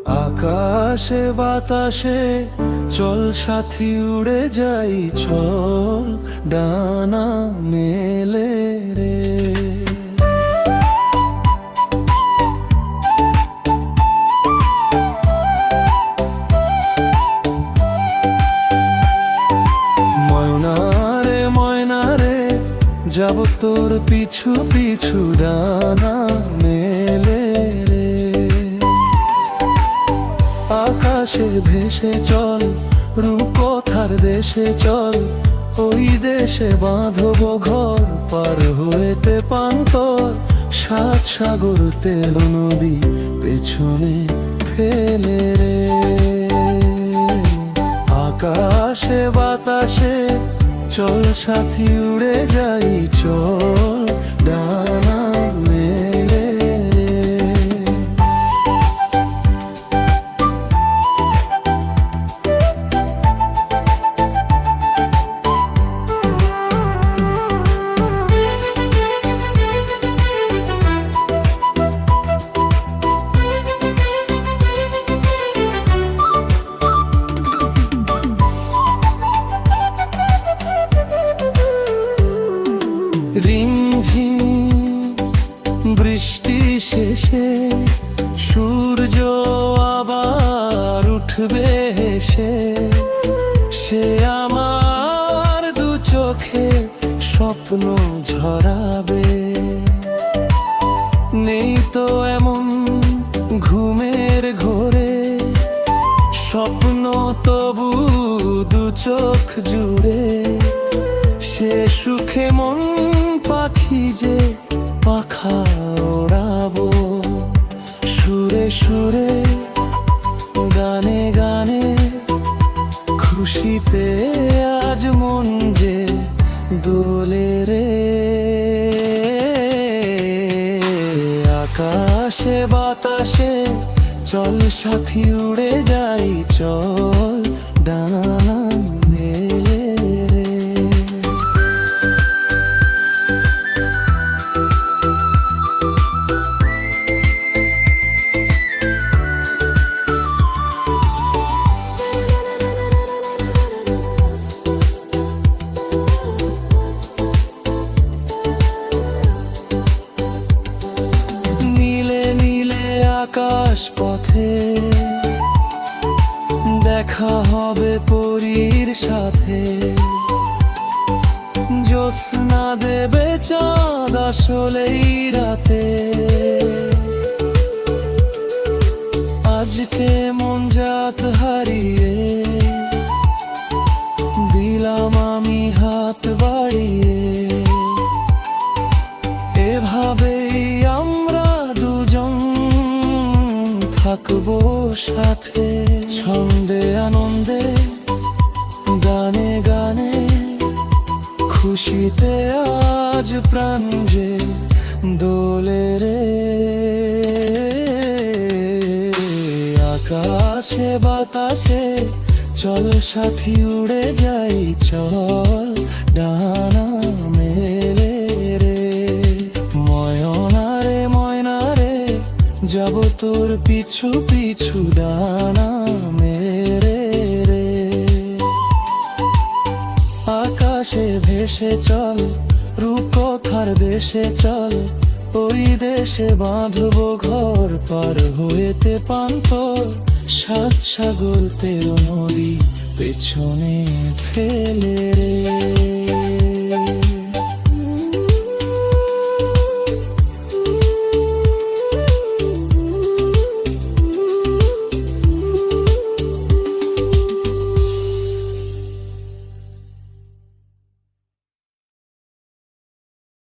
আকাশে বাতাসে চল সাথী উড়ে যাই, চল ডানা মেলে রে। ময়না রে ময়না রে, যাব তোর পিছু পিছু, ডানা মেলে রে। আকাশে ভেসে চল, রূপকথার দেশে চল, ওই দেশে বাঁধব ঘর, পার হইতে পান্তর, সাত সাগর তেল নদী পেছনে ফেলে রে। আকাশে বাতাসে চল সাথী উড়ে যাই, চল ডানা মেলে রে। রিমঝিম বৃষ্টি শেষে সূর্য আবার উঠবে হেসে, সে আমার দু চোখে স্বপ্ন ঝরাবে। নেই তো এমন ঘুমের ঘোরে, স্বপ্ন তবু দু চোখ জুড়ে, সে সুখে মন পাখি যে পাখা ওড়াবো। সুরে সুরে গানে গানে খুশিতে আজ মন যে দোলে রে। আকাশে বাতাসে চল সাথী উড়ে যাই, চল ডানা মেলে রে। আকাশ পথে দেখা হবে পরীর সাথে, জ্যোৎস্না দেবে চাঁদ আসলেই রাতে। আজকে মন জাত হারিয়ে দিলাম আমি হাত বাড়িয়ে, এভাবেই আমরা দুজন থাকবো সাথে, ছন্দে আনন্দে গানে গানে খুশিতে আজ প্রাণ যে দোলে রে। আকাশে বাতাসে চল সাথী উড়ে যাই, চল ডানা মেলে রে। ময়না রে ময়না রে, যাব তোর পিছু পিছু, ডানা মেলে রে। আকাশে ভেসে চল, রূপকথার দেশে চল, ওই দেশে বাঁধব ঘর, পার হইতে পান্তর, সাত সাগর তেল নদী পেছনে ফেলে রে।